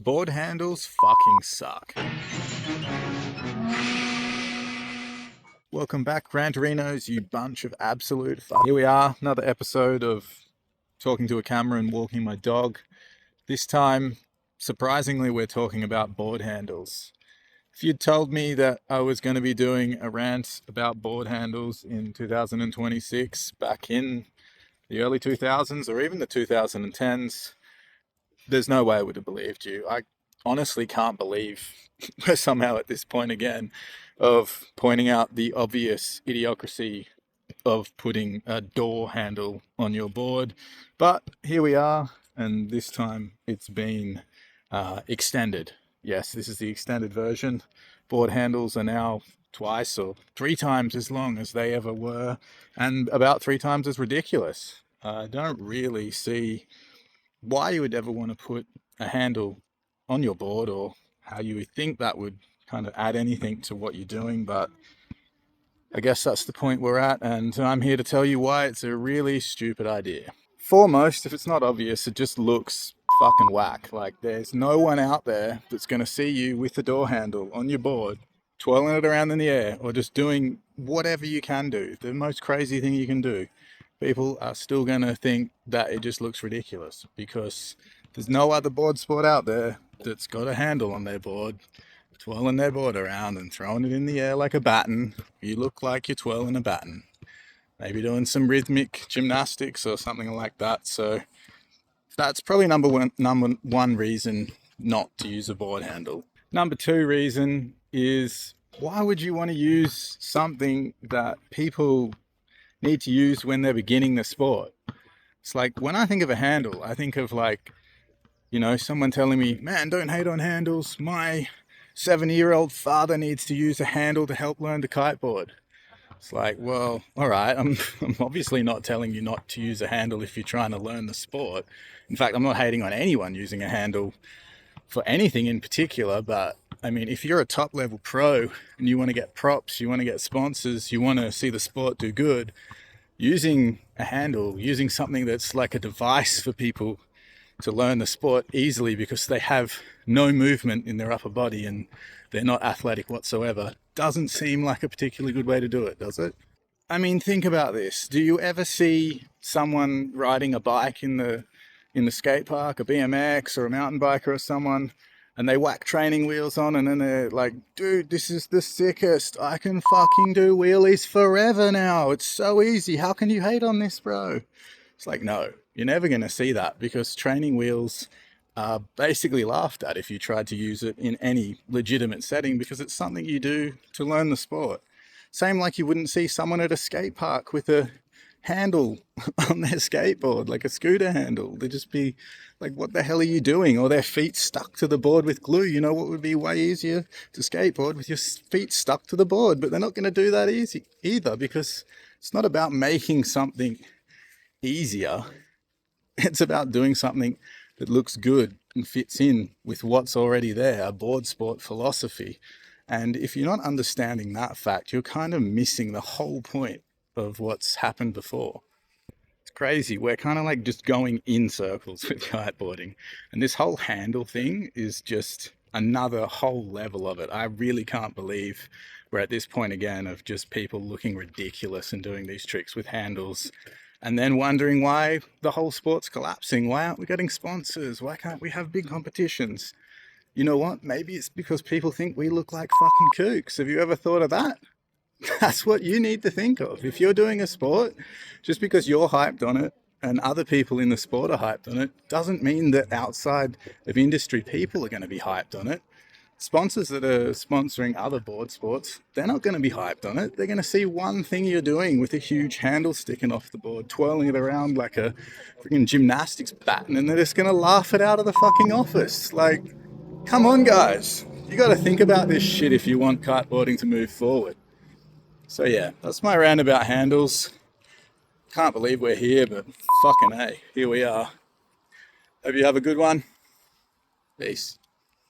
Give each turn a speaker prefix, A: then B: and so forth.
A: Board handles fucking suck. Welcome back, Ranterinos, you bunch of absolute fuck. Here we are, another episode of talking to a camera and walking my dog. This time, surprisingly, we're talking about board handles. If you'd told me that I was going to be doing a rant about board handles in 2026, back in the early 2000s or even the 2010s, there's no way I would have believed you. I honestly can't believe we're somehow at this point again of pointing out the obvious idiocracy of putting a door handle on your board. But here we are, and this time it's been extended. Yes, this is the extended version. Board handles are now twice or three times as long as they ever were, and about three times as ridiculous. I don't really see why you would ever want to put a handle on your board, or how you would think that would kind of add anything to what you're doing. But I guess that's the point we're at, and I'm here to tell you why it's a really stupid idea. Foremost, if it's not obvious, it just looks fucking whack. Like, there's no one out there that's going to see you with the door handle on your board, twirling it around in the air, or just doing whatever you can do, the most crazy thing you can do. People are still going to think that it just looks ridiculous, because there's no other board sport out there that's got a handle on their board, twirling their board around and throwing it in the air like a baton. You look like you're twirling a baton. Maybe doing some rhythmic gymnastics or something like that. So that's probably number one reason not to use a board handle. Number two reason is, why would you want to use something that people need to use when they're beginning the sport? It's like, when I think of a handle, I think of, like, someone telling me, man, don't hate on handles. My 70-year-old father needs to use a handle to help learn to kiteboard. It's like, well, all right, I'm obviously not telling you not to use a handle if you're trying to learn the sport. In fact, I'm not hating on anyone using a handle for anything in particular, but I mean, if you're a top level pro and you want to get props, you want to get sponsors, you want to see the sport do good, using a handle, using something that's like a device for people to learn the sport easily because they have no movement in their upper body and they're not athletic whatsoever, doesn't seem like a particularly good way to do it, does it? I mean, think about this. Do you ever see someone riding a bike in the skate park, a BMX or a mountain biker or someone, and they whack training wheels on, and then they're like, dude, this is the sickest. I can fucking do wheelies forever now. It's so easy. How can you hate on this, bro? It's like, no, you're never going to see that, because training wheels are basically laughed at if you tried to use it in any legitimate setting, because it's something you do to learn the sport. Same like you wouldn't see someone at a skate park with a handle on their skateboard, like a scooter handle. They'd just be like, what the hell are you doing? Or their feet stuck to the board with glue. You know what would be way easier? To skateboard with your feet stuck to the board. But they're not going to do that easy either, because it's not about making something easier. It's about doing something that looks good and fits in with what's already there, a board sport philosophy. And if you're not understanding that fact, you're kind of missing the whole point of what's happened before. It's crazy. We're kind of like just going in circles with kiteboarding. And this whole handle thing is just another whole level of it. I really can't believe we're at this point again of just people looking ridiculous and doing these tricks with handles, and then wondering why the whole sport's collapsing. Why aren't we getting sponsors? Why can't we have big competitions? You know what? Maybe it's because people think we look like fucking kooks. Have you ever thought of that? That's what you need to think of. If you're doing a sport, just because you're hyped on it and other people in the sport are hyped on it, doesn't mean that outside of industry people are going to be hyped on it. Sponsors that are sponsoring other board sports, they're not going to be hyped on it. They're going to see one thing you're doing with a huge handle sticking off the board, twirling it around like a freaking gymnastics baton, and they're just going to laugh it out of the fucking office. Like, come on, guys. You got to think about this shit if you want kiteboarding to move forward. So yeah, that's my rant about handles. Can't believe we're here, but fucking hey, here we are. Hope you have a good one. Peace.